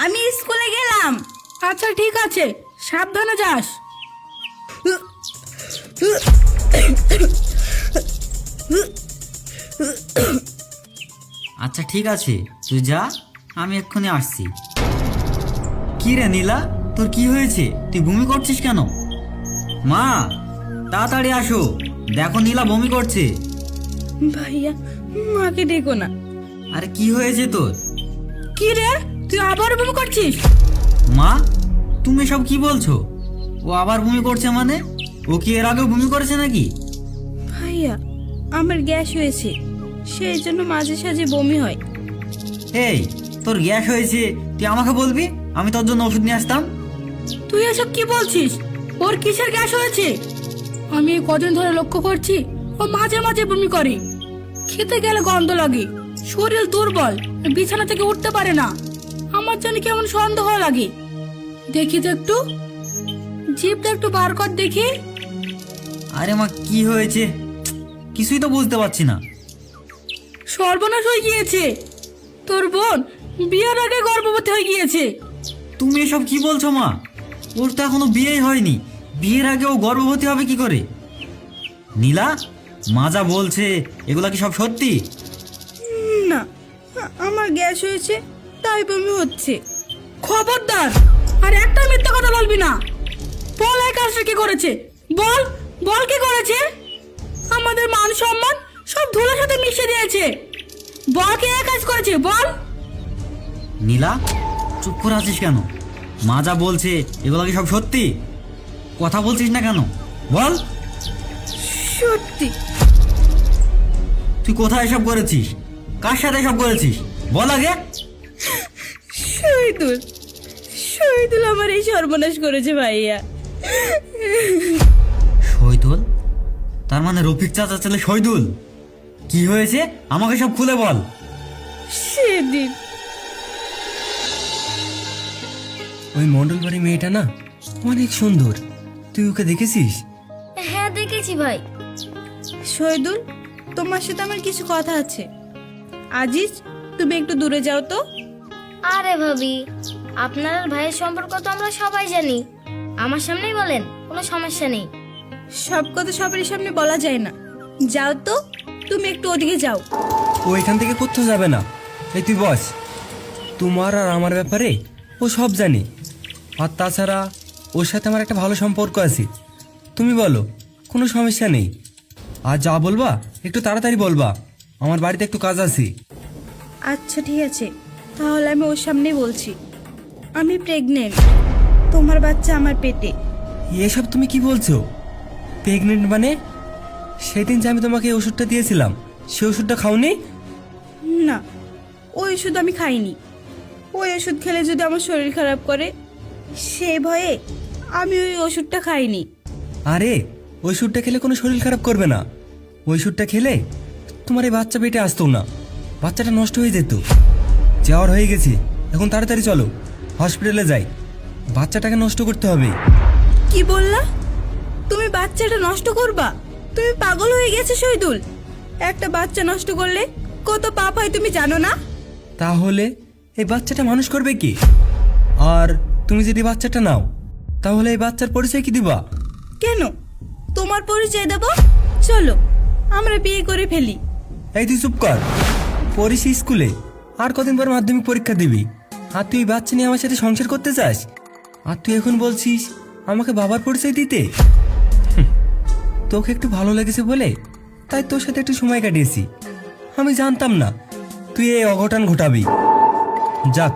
আমি স্কুলে গেলাম। আচ্ছা ঠিক আছে, সাবধানে যাস। আচ্ছা ঠিক আছে, তুই যা, আমি এক্ষুনি আসছি। কি রে নীলা, তোর কি হয়েছে? তুই বমি করছিস কেন? মা, তাড়াতাড়ি আসো, দেখো নীলা বমি করছে। ভাইয়া, মাকে ডেকো না। আরে কি হয়েছে তোর? কি রে, তুই আবার বমি করছিস? মা, তুমি সব কি বলছো? ও আবার বমি করছে মানে? ও কি এর আগেও বমি করেছে নাকি? ভাইয়া, আমার গ্যাস হয়েছে, সেই জন্য মাঝে সাঝে বমি হয়। এই, তোর গ্যাস হয়েছে, তুই আমাকে বলবি, আমি তোর জন্য ওষুধ নিয়ে আসতাম। তুই এসব কি বলছিস? ওর কিসের গ্যাস হয়েছে? আমি এই কদিন ধরে লক্ষ্য করছি, ও মাঝে মাঝে বমি করে, খেতে গেলে গন্ধ লাগে, শরীর দুর্বল, বিছানা থেকে উঠতে পারে না। আমার জানি কেমন সন্দেহ লাগে। দেখি তো একটু, জিভটা একটু বার কর দেখি। আরে মা, কি হয়েছে কিছুই তো বুঝতে পারছি না। সর্বনাশ হয়ে গিয়েছে, তোর বোন বিয়ের আগে গর্ভবতী হয়ে গিয়েছে। তুমি এসব কি বলছো মা? ওর তো এখনো বিয়েই হয়নি, বিয়ের আগে ও গর্ভবতী হবে কি করে? নীলা, মা যা বলছে এগুলা কি সব সত্যি? না, আমার গ্যাস হয়েছে, তাই বমি হচ্ছে। খবরদার, আর একটা মিথ্যা কথা বলবি না। বল এই কাজটা কি করেছে, বল, বল কি করেছে? আমাদের মান সম্মান সব ধুলোর সাথে মিশে দিয়েছে। বল কে এই কাজ করেছে, বল। নীলা, চুপ করে আছিস কেন? মা যা বলছে এগুলা কি সব সত্যি? কথা বলছিস না কেন, বল। সত্যি। তুই কোথায় এসব করেছিস? কার সাথে এসব করেছিস, বল আগে। শহীদুল, শহীদুল আমার এই সর্বনাশ করেছে ভাইয়া। শহীদুল? তার মানে রফিক চাচা ছেলে শহীদুল? কি হয়েছে আমাকে সব খুলে বল। সেদিন ওই মন্ডল বাড়ি মেয়েটা না অনেক সুন্দর, তুই ওকে দেখেছিস? হ্যাঁ দেখেছি ভাই। শহীদুল, তোমার সাথে আমার কিছু কথা আছে। আজিজ, তুমি একটু দূরে যাও তো। আরে ভাবি, আপনার আর ভাইয়ের সম্পর্ক তো আমরা সবাই জানি, আমার সামনেই বলেন, কোনো সমস্যা নেই। সব কথা সবারই সামনে বলা যায় না। যাও তো, তুমি একটু ওদিকে যাও। ও এখান থেকে কোথাও যাবে না। এই তুই বস, তোমার আর আমার ব্যাপারে ও সব জানে। আর তাছাড়া ওর সাথে আমার একটা ভালো সম্পর্ক আছে। তুমি বলো, কোনো সমস্যা নেই। আর যা বলবা একটু তাড়াতাড়ি বলবা, আমার বাড়িতে একটু কাজ আছে। আচ্ছা ঠিক আছে, তাহলে আমি ওর সামনেই বলছি। আমি প্রেগনেন্ট, তোমার বাচ্চা আমার পেটে। এসব তুমি কি বলছো? প্রেগনেন্ট মানে? সেদিন যে আমি তোমাকে এই ওষুধটা দিয়েছিলাম, সে ওষুধটা খাওনি? না, ওই ওষুধ আমি খাইনি। ওই ওষুধ খেলে যদি আমার শরীর খারাপ করে, সেই ভয়ে আমি ওই ওষুধটা খাইনি। আরে ওই ওষুধটা খেলে কোনো শরীর খারাপ করবে না। ওই ওষুধটা খেলে তোমার এই বাচ্চা পেটে আসতো না, বাচ্চাটা নষ্ট হয়ে যেত। জ্বর হয়ে গেছে, এখন তাড়াতাড়ি চলো হসপিটালে যাই, বাচ্চাটাকে নষ্ট করতে হবে। কি বললা? তুমি বাচ্চাটা নষ্ট করবা? তুমি পাগল হয়ে গেছো শহীদুল। একটা বাচ্চা নষ্ট করলে কত পাপ হয় তুমি জানো না? তাহলে এই বাচ্চাটা মানুষ করবে কি? আর তুমি যদি বাচ্চাটা নাও, তাহলে এই বাচ্চার পরিচয় কি দিবা? কেন তোমার পরিচয় দেব? চলো আমরা বিয়ে করে ফেলি। এই তুই চুপ কর। পড়িস স্কুলে, আর কদিন পর মাধ্যমিক পরীক্ষা দিবি, আর তুই বাচ্চা নিয়ে আমার সাথে সংসার করতে চাস? আর তুই এখন বলছিস আমাকে বাবার পরিচয় দিতে? তোকে একটু ভালো লেগেছে বলে তাই তোর সাথে একটু সময় কাটিয়েছি। আমি জানতাম না তুই এই অঘটন ঘটাবি। যাক,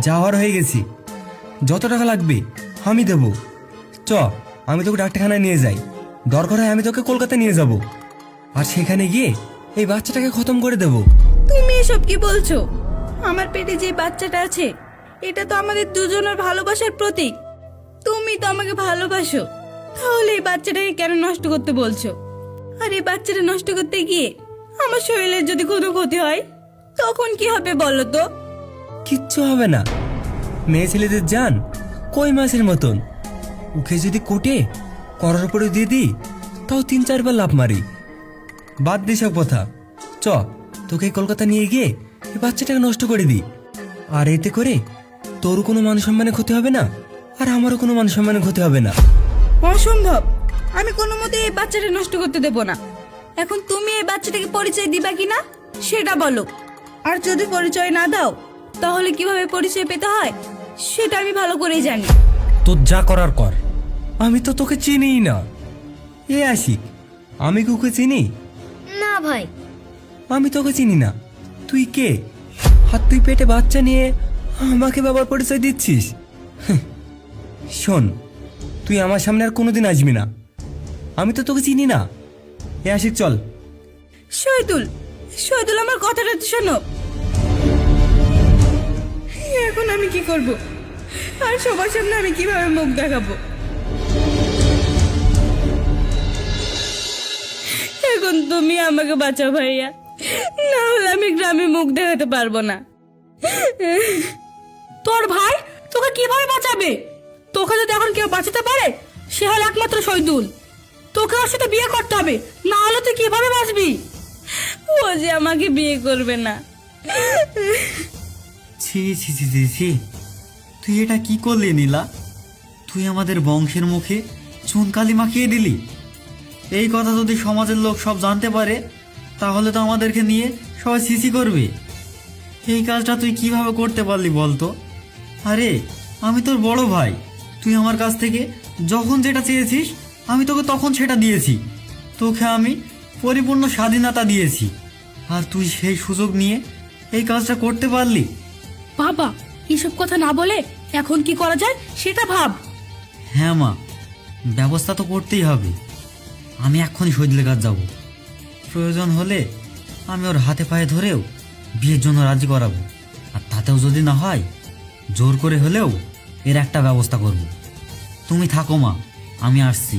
যাওয়ার হয়ে গেছি, যত টাকা লাগবে আমি দেব। চ, আমি তোকে ডাক্তারখানায় নিয়ে যাই, দরকার হয় আমি তোকে কলকাতা নিয়ে যাব, আর সেখানে গিয়ে এই বাচ্চাটাকে খতম করে দেব। তুমি এসব কি বলছো? আমার পেটে যে বাচ্চাটা আছে, এটা তো আমাদের দুজনের ভালোবাসার প্রতীক। তুমি তো আমাকে ভালোবাসো, তাহলে এই বাচ্চাটাকে কেন নষ্ট করতে বলছো? আর এই বাচ্চাটা নষ্ট করতে গিয়ে আমার শরীরের যদি কোনো ক্ষতি হয়, তখন কি হবে বলো তো? কিচ্ছু হবে না। মেয়ে ছেলেদের জান কই মাছের মতন, ওকে যদি কোটে করার উপরে দিয়ে দিই, তাও 3-4 বার লাফ মারি। বাদ দিস সব কথা। চ, তোকে কলকাতা নিয়ে গিয়ে এই বাচ্চাটাকে নষ্ট করে দিই, আর এতে করে তোরও কোনো মান সম্মানের ক্ষতি হবে না, আর আমারও কোনো মান সম্মানের ক্ষতি হবে না। অসম্ভব, আমি কোনো মতে এই বাচ্চাটা নষ্ট করতে দেব না। এখন তুমি এই বাচ্চাটাকে পরিচয় দিবা কি না সেটা বলো। আর যদি পরিচয় না দাও তাহলে কিভাবে পরিচয় পেতে হয় সেটা আমি ভালো করেই জানি। তোর যা করার কর, আমি তো তোকে চিনিই না। এ আশিক, আমি কি ওকে চিনি? না ভাই, আমি তোকে চিনি না। তুই কে? আর তুই পেটে বাচ্চা নিয়ে আমাকে বাবার পরিচয় দিচ্ছিস? হ্যাঁ। শোন, তুই আমার সামনে আর কোনোদিন আসবি না। আমি তো তোকে চিনি না। এ আশিক, চল। শহীদুল, শহীদুল আমার কথাটা তো শোনো। এখন আমি কি করব? আর সবার সামনে আমি কিভাবে মুখ দেখাবো? এখন তুমি আমাকে বাঁচাও ভাইয়া, না হলে আমি গ্রামে মুখ দেখাতে পারবো না। তোর ভাই তোকে কিভাবে বাঁচাবে? তোকে যদি এখন কেউ বাঁচাতে পারে সে হল একমাত্র শহীদুল। তোকে ওর সাথে বিয়ে করতে হবে, না হলে তুই কিভাবে বাঁচবি? ও যে আমাকে বিয়ে করবে না। ছি ছি ছি ছি ছি, তুই এটা কি করলি নীলা? তুই আমাদের বংশের মুখে চুনকালি মাখিয়ে দিলি। এই কথা যদি সমাজের লোক সব জানতে পারে তাহলে তো আমাদেরকে নিয়ে সবাই সিসি করবে। এই কাজটা তুই কিভাবে করতে পারলি বলতো? আরে আমি তোর বড় ভাই, তুই আমার কাছ থেকে যখন যেটা চেয়েছিস আমি তোকে তখন সেটা দিয়েছি। তোকে আমি পরিপূর্ণ স্বাধীনতা দিয়েছি, আর তুই সেই সুযোগ নিয়ে এই কাজটা করতে পারলি। বাবা, এসব কথা না বলে এখন কি করা যায় সেটা ভাব। হ্যাঁ মা, ব্যবস্থা তো করতেই হবে। আমি এক্ষুনি শহীদুলের কাছে যাব। প্রয়োজন হলে আমি ওর হাতে পায়ে ধরেও বিয়ের জন্য রাজি করাবো, আর তাতেও যদি না হয় জোর করে হলেও এর একটা ব্যবস্থা করব। তুমি থাকো মা, আমি আসছি।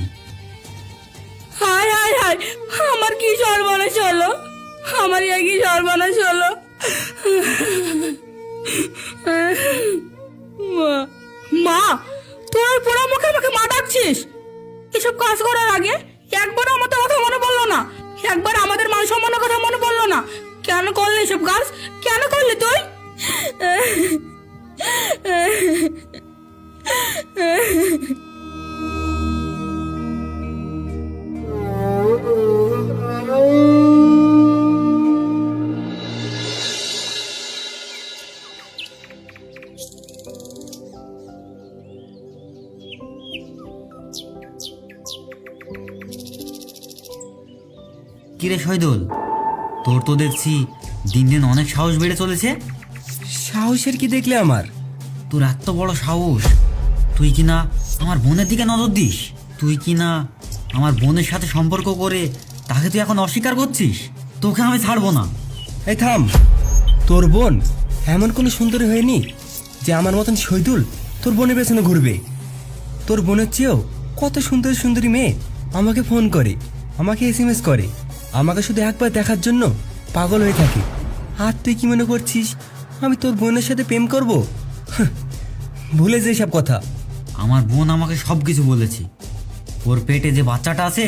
হায় হায় হায়, আমার কি সর্বনাশ হলো, আমার কি সর্বনাশ হলো। মা, মা, তোর পোড়া মুখে আমাকে মা ডাকছিস? এসব কাজ করার আগে একবার আমাদের কথা মনে পড়লো না? একবার আমাদের মান সম্মানের কথা মনে পড়লো না? কেন করলি এসব কাজ? কেন করলি তুই? কিরে শহীদুল, তোর তো দেখছি দিন দিন অনেক সাহস বেড়ে চলেছে। সাহসের কি দেখলে আমার? তোর এত বড় সাহস, তুই কি না আমার বোনের দিকে নজর দিস? তুই কি না আমার বোনের সাথে সম্পর্ক করে তাকে তুই এখন অস্বীকার করছিস? তোকে আমি ছাড়বো না। এই থাম। তোর বোন এমন কোনো সুন্দরী হয়নি যে আমার মতন শহীদুল তোর বোনের পেছনে ঘুরবে। তোর বোনের চেয়েও কত সুন্দর সুন্দরী মেয়ে আমাকে ফোন করে, আমাকে SMS করে, আমাকে শুধু একবার দেখার জন্য পাগল হয়ে থাকে। আর তুই কি মনে করছিস আমি তোর বোনের সাথে প্রেম করব? ভুলে যে সব কথা। আমার বোন আমাকে সব কিছু বলেছে। ওর পেটে যে বাচ্চাটা আছে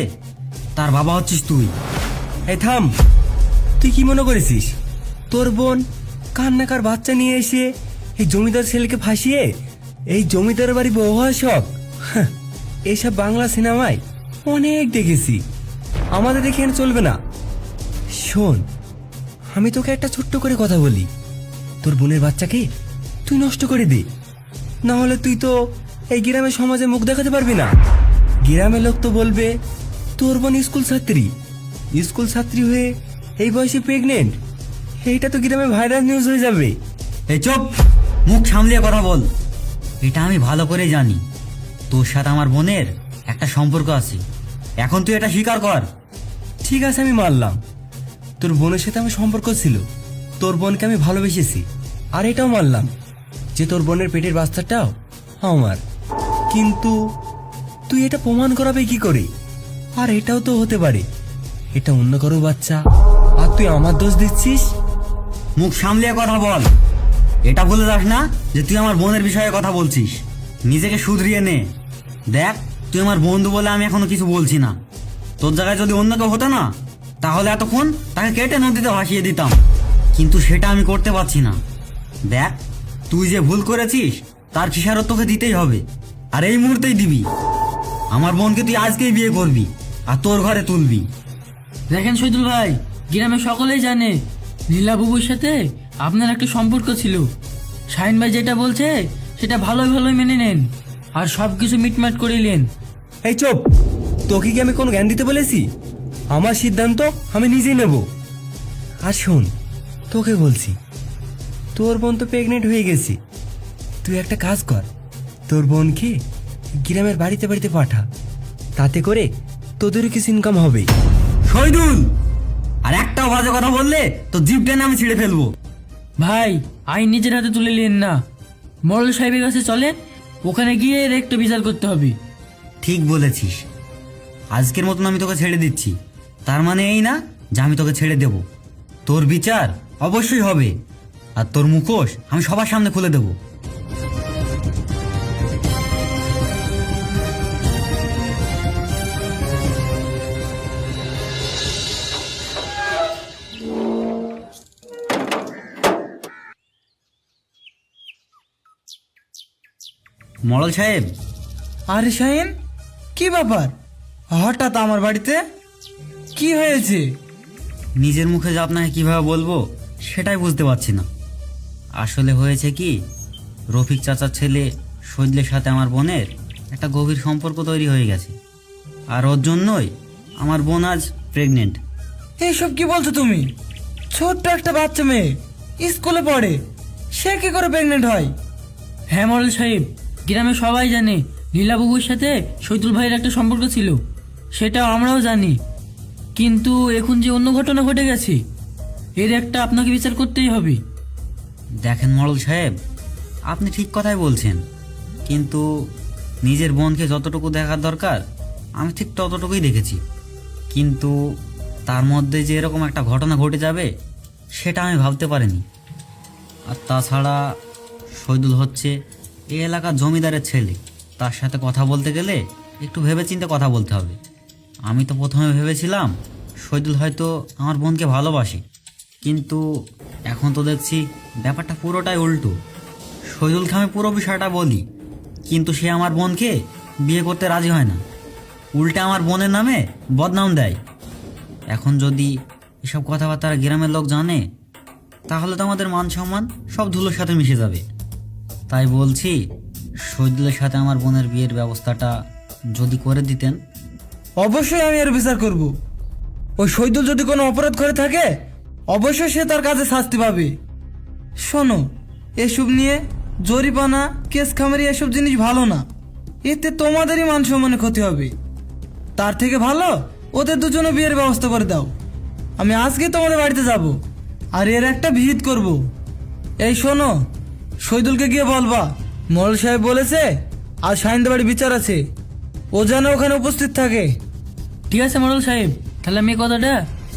তার বাবা হচ্ছিস তুই। এই থাম। তুই কি মনে করেছিস তোর বোন কান্নাকার বাচ্চা নিয়ে এসে এই জমিদার ছেলেকে ফাঁসিয়ে এই জমিদার বাড়ি বউ হওয়া শখ? এইসব বাংলা সিনেমায় অনেক দেখেছি, আমাদের এখানে চলবে না। শোন, আমি তোকে একটা ছোট্ট করে কথা বলি, তোর বোনের বাচ্চাকে তুই নষ্ট করে দে, না হলে তুই তো এই গ্রামের সমাজে মুখ দেখাতে পারবি না। গ্রামের লোক তো বলবে তোর বোন স্কুল ছাত্রী, স্কুল ছাত্রী হয়ে এই বয়সে প্রেগনেন্ট। এইটা তো গ্রামে ভাইরাল নিউজ হয়ে যাবে। এই চুপ, মুখ সামলিয়ে কথা বল। এটা আমি ভালো করে জানি তোর সাথে আমার বোনের একটা সম্পর্ক আছে। এখন তুই এটা স্বীকার কর। ঠিক আছে, আমি মানলাম তোর বোনের সাথে আমার সম্পর্ক ছিল, তোর বোনকে আমি ভালোবেসেছি। আর এটাও মানলাম যে তোর বোনের পেটের বাচ্চাটাও আমার। কিন্তু তুই এটা প্রমাণ করাবে কি করে? আর এটাও তো হতে পারে এটা অন্য কারো বাচ্চা, আর তুই আমার দোষ দিচ্ছিস। মুখ সামলিয়ে কথা বল। এটা ভুলে যাস না যে তুই আমার বোনের বিষয়ে কথা বলছিস। নিজেকে শুধরিয়ে নে। দেখ, তুই আমার বন্ধু বলে আমি এখনো কিছু বলছি না। তোর জায়গায় যদি অন্য কেউ হতো না তাহলে এতক্ষণ তাকে কেটে নদীতে ভাসিয়ে দিতাম, কিন্তু সেটা আমি করতে পারছি না। দেখ, তুই যে ভুল করেছিস তার খেসারত তোকে দিতেই হবে, আর এই মুহূর্তেই দিবি। আমার বোনকে তুই আজকেই বিয়ে করবি আর তোর ঘরে তুলবি। দেখেন শহীদুল ভাই, গ্রামে সকলেই জানে নীলা বুবুর সাথে আপনার একটা সম্পর্ক ছিল। শাহিন ভাই যেটা বলছে সেটা ভালোই ভালোই মেনে নেন আর সবকিছু মিটমাট করে নেন। এই চুপ, তোকে কি আমি কোনো জ্ঞান দিতে বলেছি? আমার সিদ্ধান্ত আমি নিজেই নেব। আর শোন, তোকে বলছি, তোর বোন তো প্রেগনেন্ট হয়ে গেছে। তুই একটা কাজ কর, তোর বোনকে গ্রামের বাড়িতে বাড়িতে পাঠা, তাতে করে তোদেরও কিছু ইনকাম হবে। শহীদুল, আর একটাও বাজে কথা বললে তো জিভ টেনে আমি ছিঁড়ে ফেলবো। ভাই, আইন নিজের হাতে তুলে নেন না, মোড়ল সাহেবের কাছে চলেন, ওখানে গিয়ে এর একটু বিচার করতে হবে। ঠিক বলেছিস, আজকের মতন আমি তোকে ছেড়ে দিচ্ছি, তার মানে এই না যে আমি তোকে ছেড়ে দেব। তোর বিচার অবশ্যই হবে, আর তোর মুখোশ আমি সবার সামনে খুলে দেব। মডেল সাহেব, আরে শাহিন, কি ব্যাপার? হঠাৎ আমার বাড়িতে কি হয়েছে? নিজের মুখে যে আপনাকে কিভাবে বলবো সেটাই বুঝতে পারছি না। আসলে হয়েছে কি, রফিক চাচার ছেলে শহীদুলের সাথে আমার বোনের একটা গভীর সম্পর্ক তৈরি হয়ে গেছে, আর ওর জন্যই আমার বোন আজ প্রেগনেন্ট। এইসব কি বলছো তুমি? ছোট্ট একটা বাচ্চা মেয়ে স্কুলে পড়ে, সে কি করে প্রেগনেন্ট হয়? হ্যাঁ মোড়ল সাহেব, গ্রামে সবাই জানে নীলা বুবুর সাথে শহীদুল ভাইয়ের একটা সম্পর্ক ছিল, সেটা আমরাও জানি। কিন্তু এখন যে অন্য ঘটনা ঘটে গেছে, এর একটা আপনাকে বিচার করতেই হবে। দেখেন মডেল সাহেব, আপনি ঠিক কথাই বলছেন, কিন্তু নিজের বোনকে যতটুকু দেখার দরকার আমি ঠিক ততটুকুই দেখেছি। কিন্তু তার মধ্যে যে এরকম একটা ঘটনা ঘটে যাবে সেটা আমি ভাবতে পারিনি। আর তাছাড়া শহীদুল হচ্ছে এই এলাকার জমিদারের ছেলে, তার সাথে কথা বলতে গেলে একটু ভেবেচিন্তে কথা বলতে হবে। আমি তো প্রথমে ভেবেছিলাম শহীদুল হয়তো আমার বোনকে ভালোবাসে, কিন্তু এখন তো দেখছি ব্যাপারটা পুরোটাই উল্টো। শহীদুলকে আমি পুরো বিষয়টা বলি, কিন্তু সে আমার বোনকে বিয়ে করতে রাজি হয় না, উল্টে আমার বোনের নামে বদনাম দেয়। এখন যদি এসব কথাবার্তা গ্রামের লোক জানে তাহলে তো আমাদের মান সম্মান সব ধুলোর সাথে মিশে যাবে। তাই বলছি, শহীদুলের সাথে আমার বোনের বিয়ের ব্যবস্থাটা যদি করে দিতেন। অবশ্যই আমি এর বিচার করব। ওই শহীদুল যদি কোনো অপরাধ করে থাকে, অবশ্যই সে তার কাছে শাস্তি পাবে। শোনো, এসব নিয়ে জরিমানা, কেস খামারি এসব জিনিস ভালো না, এতে তোমাদেরই মান সম্মানে ক্ষতি হবে। তার থেকে ভালো ওদের দুজনে বিয়ের ব্যবস্থা করে দাও। আমি আজকে তোমাদের বাড়িতে যাব আর এর একটা ভিজিট করব। এই শোনো, শহীদুলকে গিয়ে বলবা মোড়ল সাহেব বলেছে আজ শাহিনদের বাড়ি বিচার আছে, ও যেন ওখানে উপস্থিত থাকে। ঠিক আছে মোড়ল সাহেব, তাহলে আমি এই কথাটা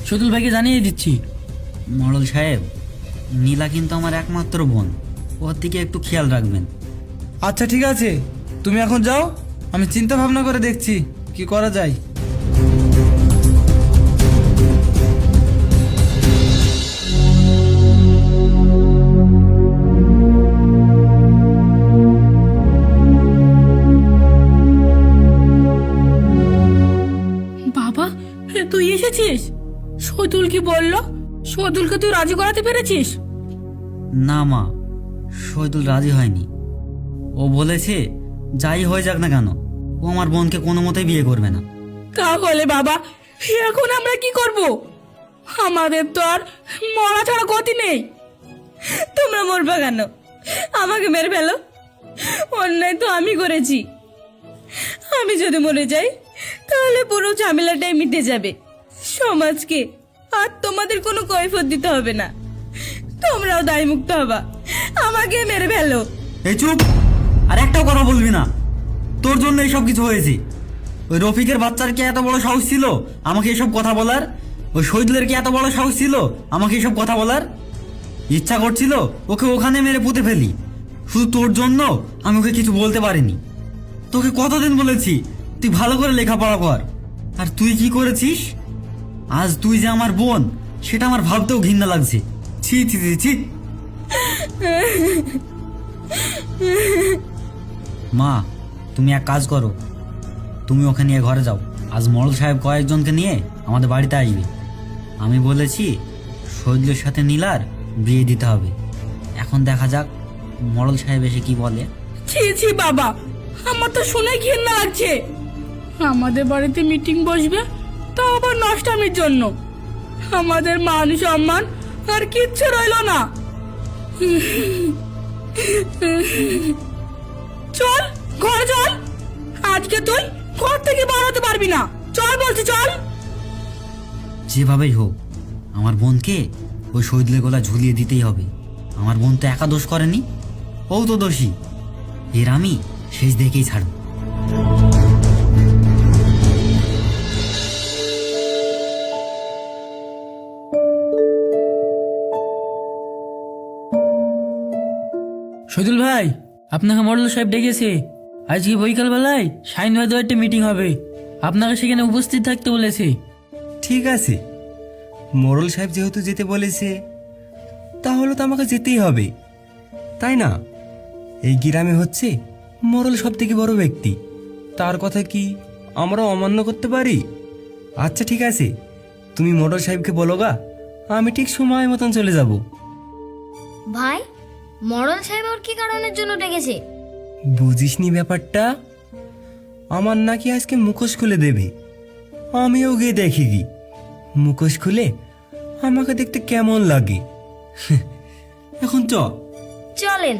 শহীদুল ভাইকে জানিয়ে দিচ্ছি। মডেল সাহেব, নীলা কিন্তু আমার একমাত্র বোন, ওর দিকে একটু খেয়াল রাখবেন। আচ্ছা ঠিক আছে, তুমি এখন যাও, আমি চিন্তা ভাবনা করে দেখছি কি করা যায়। বাবা, তুই এসেছিস? শহীদুল কি বললো? শহীদুলকে তুই রাজি করাতে পেরেছিস? না মা, শহীদুল রাজি হয়নি। ও বলেছে যাই হয়ে যাক না কেন ও আমার বোনকে কোনো মতেই বিয়ে করবে না। তাহলে বাবা, এখন আমরা কি করব? আমাদের তো আর মরা ছাড়া গতি নেই। তোমরা মরবা কেন? আমাকে মেরে ফেলো, অন্যায় তো আমি করেছি। আমি যদি মরে যাই তাহলে পুরো ঝামেলাটাই মিটে যাবে, সমাজকে আর তোমাদের কোনো কৈফিয়ত দিতে হবে না, তোমরাও দায়মুক্ত হবা। আমাকে মেরে ফেলো। এই চুপ, আর একটাও কথা বলবি না, তোর জন্য এইসব কিছু হয়েছে। ওই রফিকের বাচ্চার কি এত বড় সাহস ছিল আমাকে এসব কথা বলার? ওই শহীদুলের কি এত বড় সাহস ছিল আমাকে এসব কথা বলার? ইচ্ছা করছিল ওকে ওখানে মেরে পুঁতে ফেলি, শুধু তোর জন্য আমি ওকে কিছু বলতে পারিনি। তোকে কতদিন বলেছি তুই ভালো করে লেখাপড়া কর, আর তুই কি করেছিস? আজ তুই যে আমার বোন সেটা আমার ভাবতেও ঘৃণা লাগছে। ছি ছি ছি ছি। মা, তুমি এক কাজ করো, তুমি ওকে নিয়ে ঘরে যাও। আজ মরল সাহেব কয়েকজনকে নিয়ে আমাদের বাড়িতে আসবে। আমি বলেছি শহীদুলের সাথে নীলার বিয়ে দিতে হবে। এখন দেখা যাক মরল সাহেব এসে কি বলে। ছি ছি বাবা, আমার তো শুনে ঘৃণা লাগছে। আমাদের বাড়িতে মিটিং বসবে, তাও আবার নষ্টামির জন্য। আমাদের মান সম্মান আর কিচ্ছু রইলো না। চল ঘরে চল, আজকে তুই ঘর থেকে বার হতে পারবি না। চল বলছি, চল। যেভাবেই হোক আমার বোনকে ওই শহীদুলের গলা ঝুলিয়ে দিতেই হবে। আমার বোন তো একা দোষ করেনি, ও তো দোষী। এর আমি শেষ দেখেই ছাড়ব। শহীদুল ভাই, আপনাকে মডেল সাহেব ডেকেছে। আজকে বৈকাল বেলায় সাইন ভাইদের একটা মিটিং হবে, আপনাকে সেখানে উপস্থিত থাকতে বলেছে। ঠিক আছে, মোড়ল সাহেব যেহেতু যেতে বলেছে তাহলে তো আমাকে যেতেই হবে, তাই না? এই গ্রামে হচ্ছে মোড়ল সব থেকে বড় ব্যক্তি, তার কথা কি আমরা অমান্য করতে পারি? আচ্ছা ঠিক আছে, তুমি মোড়ল সাহেবকে বলো গা, আমি ঠিক সময় মতন চলে যাব। ভাই, মরল সাহেব ওর কি কারণের জন্য ডেকেছে? বুঝিসনি ব্যাপারটা? আমার নাকি আজকে মুখোশ খুলে দেবে। আমিও গিয়ে দেখি কি মুখোশ খুলে আমাকে দেখতে কেমন লাগে। এখন চ। চলেন।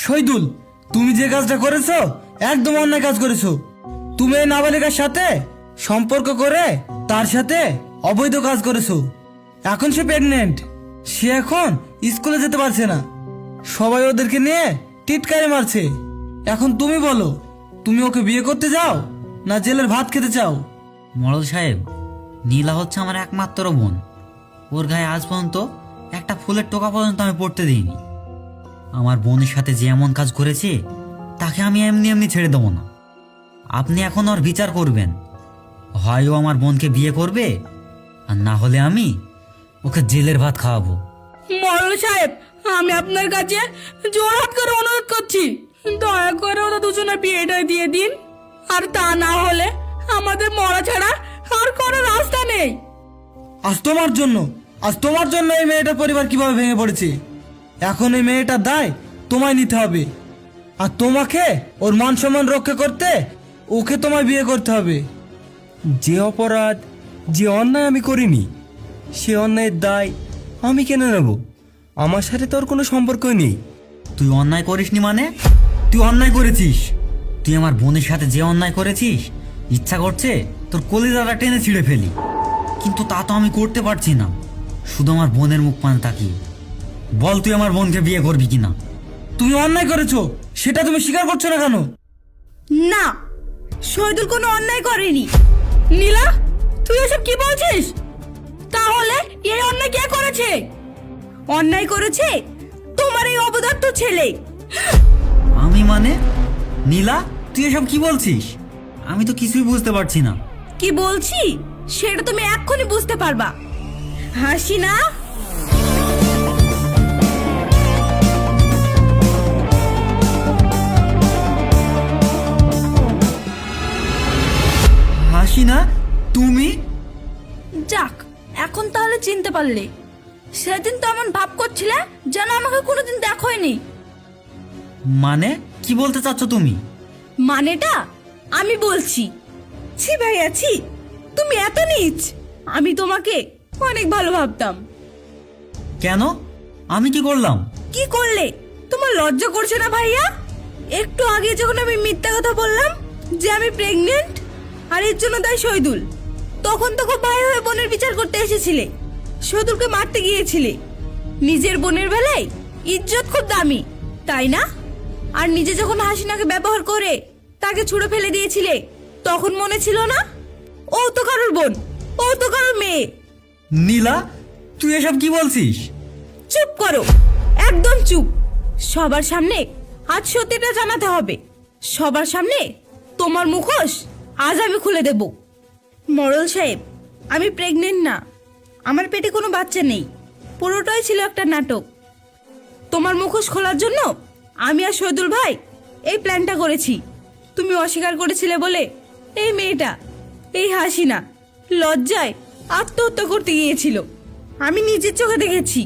শহীদুল, তুমি যে কাজটা করেছো একদম অন্যায় কাজ করেছো। তুমি এই নাবালিকার সাথে সম্পর্ক করে তার সাথে অবৈধ কাজ করেছো। এখন সে প্রেগনেন্ট, সে এখন স্কুলে যেতে পারছে না, সবাই ওদেরকে নিয়ে টিটকারি মারছে। এখন তুমি বলো, তুমি ওকে বিয়ে করতে যাও না জেলের ভাত খেতে চাও? মরল সাহেব, নীলা হচ্ছে আমার একমাত্র বোন। ওর গায়ে আজ পর্যন্ত একটা ফুলের টোকা পর্যন্ত আমি পড়তে দিইনি। আমার বোনের সাথে যে এমন কাজ করেছে তাকে আমি এমনি এমনি ছেড়ে দেবো না। আপনি এখন ওর বিচার করবেন, হয় ও আমার বোনকে বিয়ে করবে, আর না হলে আমি ওকে জেলের ভাত খাওয়াবো। মরল সাহেব, আমি আপনার কাছে জোর হাত করে অনুরোধ করছি, দয়া করে ওরা দুজনের বিয়েটা দিয়ে দিন। আর তা না হলে আমাদের মরা ছাড়া আর কোনো রাস্তা নেই। আজ তোমার জন্য এই মেয়েটার পরিবার কিভাবে ভেঙে পড়েছে। এখন এই মেয়েটার দায় তোমায় নিতে হবে, আর তোমাকে ওর মান সম্মান রক্ষা করতে ওকে তোমায় বিয়ে করতে হবে। যে অপরাধ, যে অন্যায় আমি করিনি, সে অন্যায়ের দায় আমি কেন নেব? আমার সাথে তোর কোনো সম্পর্কই নেই। তুই অন্যায় করিসনি মানে? তুই অন্যায় করেছিস। তুই আমার বোনের সাথে যে অন্যায় করেছিস, ইচ্ছা করছে তোর কলিজাটা টেনে ছিঁড়ে ফেলি, কিন্তু তা তো আমি করতে পারছি না। শুধু আমার বোনের মুখ পানে তাকিয়ে বল, তুই আমার বোনকে বিয়ে করবি কিনা? তুমি অন্যায় করেছো, সেটা তুমি স্বীকার করছো না কেন? না, শহীদুল কোনো অন্যায় করেনি। নীলা, তুই এসব কি বলছিস? তাহলে এই অন্যায় কে করেছে? অন্যায় করেছে তোমার এই অবদার্থ ছেলে। আমি মানে? নীলা, তুই এসব কি বলছিস? আমি তো কিছুই বুঝতে পারছি না। কি বলছি সেটা তুমি এক্ষুনি বুঝতে পারবা। হাসি না? হাসি না? তুমি? যাক, এখন তাহলে চিনতে পারলে। সেদিন তো এমন ভাব করছিলে যেন আমাকে কোনোদিন দেখোইনি। মানে কি বলতে চাচ্ছ তুমি? মানেটা আমি বলছি। ছি ভাইয়া ছি, তুমি এত নীচ। আমি তোমাকে অনেক ভালো ভাবতাম। কেন? আমি কি করলাম? কি করলে? তোমার লজ্জা করছে না ভাইয়া? একটু আগে যখন আমি মিথ্যা কথা বললাম যে আমি প্রেগনেন্ট আর এর জন্য দায় শহীদুল, তখন তো খুব ভাই হয়ে বোনের বিচার করতে এসেছিলে, শহীদুলকে মারতে গিয়েছিলে। নিজের বোনের বেলায় ইজ্জত খুব দামি, তাই না? আর নিজে যখন হাসিনাকে ব্যবহার করে তাকে ছুঁড়ে ফেলে দিয়েছিলে, তখন মনে ছিল না ও তো কারোর বোন, ও তো কারোর মেয়ে। নীলা, তুই এসব কি বলছিস? চুপ করো, একদম চুপ। সবার সামনে আজ সত্যিটা জানাতে হবে। সবার সামনে তোমার মুখোশ আজ আমি খুলে দেব। মরল সাহেব, আমি প্রেগনেন্ট না, আমার পেটে কোনো বাচ্চা নেই, পুরোটাই ছিল একটা নাটক। তোমার মুখোশ খোলার জন্য আমি আর শহীদুল ভাই এই প্ল্যানটা করেছি। তুমি অস্বীকার করেছিলে বলে এই মেয়েটা, এই হাসিনা লজ্জায় আত্মহত্যা করতে গিয়েছিল। আমি নিজের চোখে দেখেছি,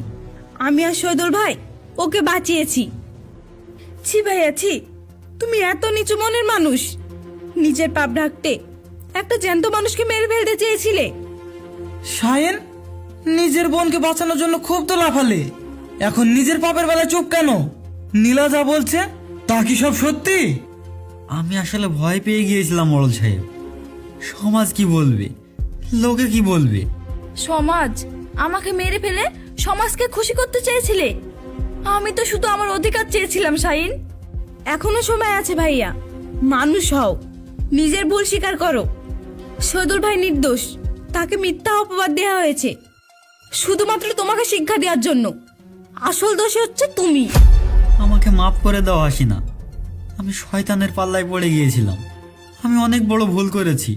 আমি আর শহীদুল ভাই ওকে বাঁচিয়েছি। ছি ভাইয়া ছি, তুমি এত নিচু মনের মানুষ, নিজের পাপ ঢাকতে একটা জ্যান্ত মানুষকে মেরে ফেলতে চেয়েছিলে। শাহিন নিজের বোনকে বাঁচানোর জন্য খুব তো লাফালে, এখন নিজের পাপের বেলায় চুপ কেন? নীলা যা বলছে তা কি সব সত্যি? আমি আসলে ভয় পেয়ে গিয়েছিলাম মোড়ল সাহেব। সমাজ কি বলবে, লোকে কি বলবে? সমাজ আমাকে মেরে ফেলে সমাজকে খুশি করতে চেয়েছিলে? আমি তো শুধু আমার অধিকার চেয়েছিলাম শাহিন। এখনো সময় আছে ভাইয়া, মানুষ হও, নিজের ভুল স্বীকার করো। শহীদুল ভাই নির্দোষ, তাকে মিথ্যা অপবাদ দেওয়া হয়েছে শুধুমাত্র তোমাকে শিক্ষা দেওয়ার জন্য। আসল দোষী হচ্ছে তুমি। আমাকে মাফ করে দাও হাসিনা, আমি শয়তানের পাল্লায় পড়ে গিয়েছিলাম। আমি অনেক বড় ভুল করেছি।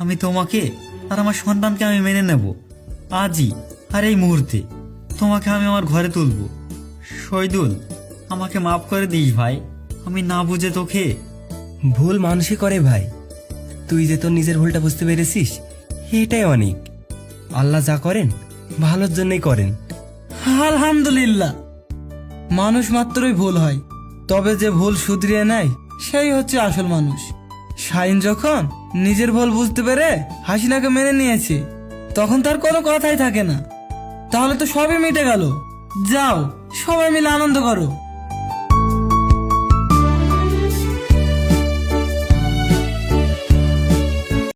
আমি তোমাকে আর আমার সন্তানকে আমি মেনে নেব আজই, আর এই মুহূর্তে তোমাকে আমি আমার ঘরে তুলব। শহীদুল, আমাকে মাফ করে দিস ভাই, আমি না বুঝে তোকে। ভুল মানুষই করে ভাই, তুই যে তোর নিজের ভুলটা বুঝতে পেরেছিস এটাই অনেক। আল্লাহ যা করেন ভালোর জন্যই করেন। আলহামদুলিল্লাহ, মানুষ মাত্রই ভুল হয়, তবে যে ভুল শুধরিয়ে নেয় সেই হচ্ছে আসল মানুষ। শাহিন যখন নিজের ভুল বুঝতে পেরে হাসিনাকে মেনে নিয়েছে, তখন তার কোনো কথাই থাকে না। তাহলে তো সবই মিটে গেল। যাও, সবাই মিলে আনন্দ করো।